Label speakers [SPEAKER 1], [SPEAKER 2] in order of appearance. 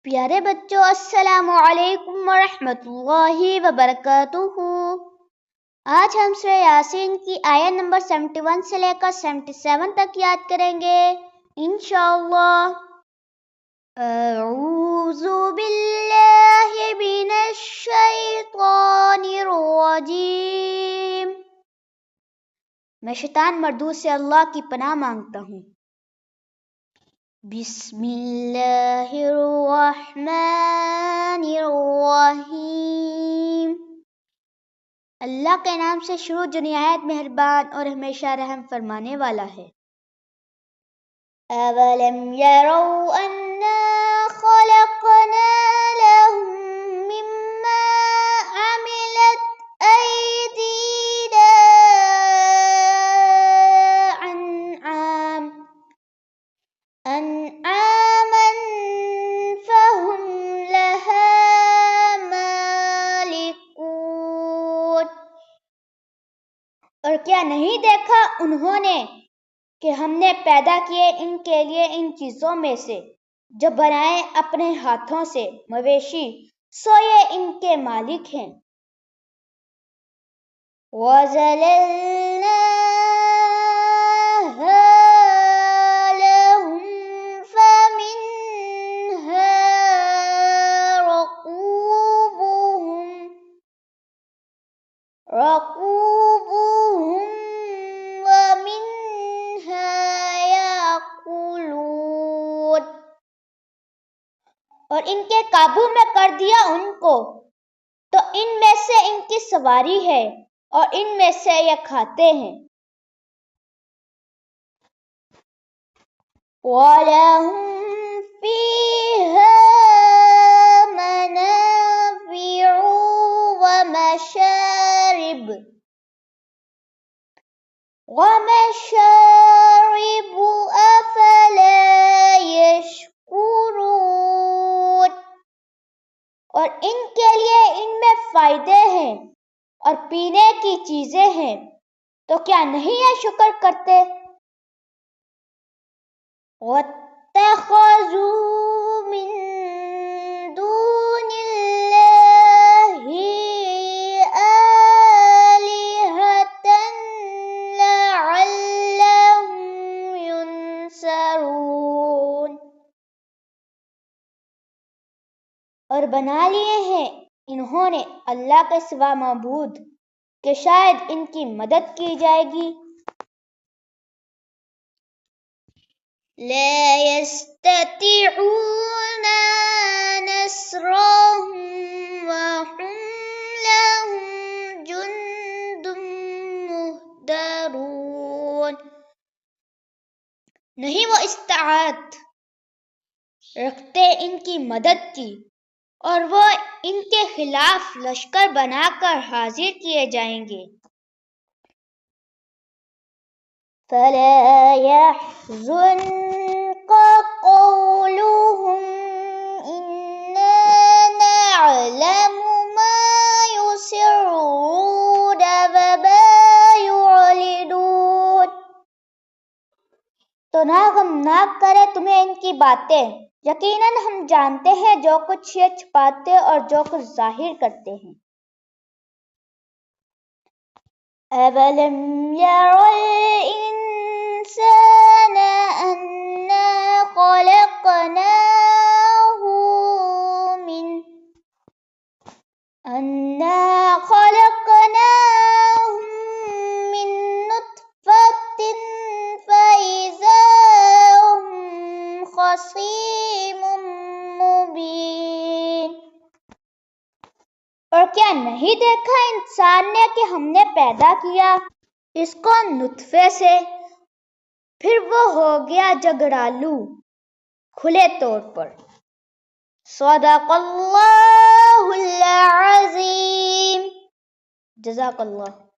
[SPEAKER 1] پیارے بچوں، السلام علیکم ورحمۃ اللہ وبرکاتہ۔ آج ہم سورہ یاسین کی آیت نمبر 71 سے لے کر 77 تک یاد کریں گے انشاءاللہ۔ اعوذ باللہ من الشیطان الرجیم۔ میں شیطان مردود سے اللہ کی پناہ مانگتا ہوں۔ بسم اللہ الرحمن الرحیم۔ اللہ کے نام سے شروع جو نہایت مہربان اور ہمیشہ رحم فرمانے والا ہے۔ اولم یروا انا خلقنا لهم مما عملت ایدینا انعاما فهم لها مالکون۔ اور کیا نہیں دیکھا انہوں نے کہ ہم نے پیدا کیے ان کے لیے ان چیزوں میں سے جو بنائے اپنے ہاتھوں سے مویشی، سو یہ ان کے مالک ہیں۔ وَذَلَلْنَاهَا لَهُمْ فَمِنْهَا رَكُوبُهُمْ وَمِنْهَا يَأْكُلُونَ۔ اور ان کے قابو میں کر دیا ان کو، تو ان میں سے ان کی سواری ہے اور ان میں سے یہ کھاتے ہیں۔ وَلَهُمْ فِيهَا مَنَافِعُ وَمَشَارِبُ أَفَلَا يَشْكُرُونَ۔ اور ان کے لیے ان میں فائدے ہیں اور پینے کی چیزیں ہیں، تو کیا نہیں یہ شکر کرتے؟ وَاتَّخَذُوا مِن دُونِ اللَّهِ آلِهَةً لَعَلَّهُمْ يُنصَرُونَ۔ اور بنا لیے ہیں انہوں نے اللہ کے سوا معبود کہ شاید ان کی مدد کی جائے گی۔ لا يستطيعون نصرهم وهم لهم جند مهدرون۔ نہیں وہ استطاعت رکھتے ان کی مدد کی، اور وہ ان کے خلاف لشکر بنا کر حاضر کیے جائیں گے۔ فَلَا يَحْزُنْكَ قَوْلُهُمْ إِنَّا نَعْلَمُ مَا يُسِرُّونَ وَمَا يُعْلِنُونَ۔ تو نہ غمناک کرے تمہیں ان کی باتیں، یقیناً ہم جانتے ہیں جو کچھ یہ چھپاتے اور جو کچھ ظاہر کرتے ہیں۔ أَوَلَمْ يَرَ الْإِنسَانَ أَنَّا خَلَقْنَاهُ مِن نُطْفَةٍ فَإِذَا هُوَ خَصِيمٌ مُبِينٌ۔ اور کیا نہیں دیکھا انسان نے کہ ہم نے پیدا کیا اس کو نطفے سے، پھر وہ ہو گیا جھگڑالو کھلے طور پر۔ صدق اللہ العظیم۔ جزاک اللہ۔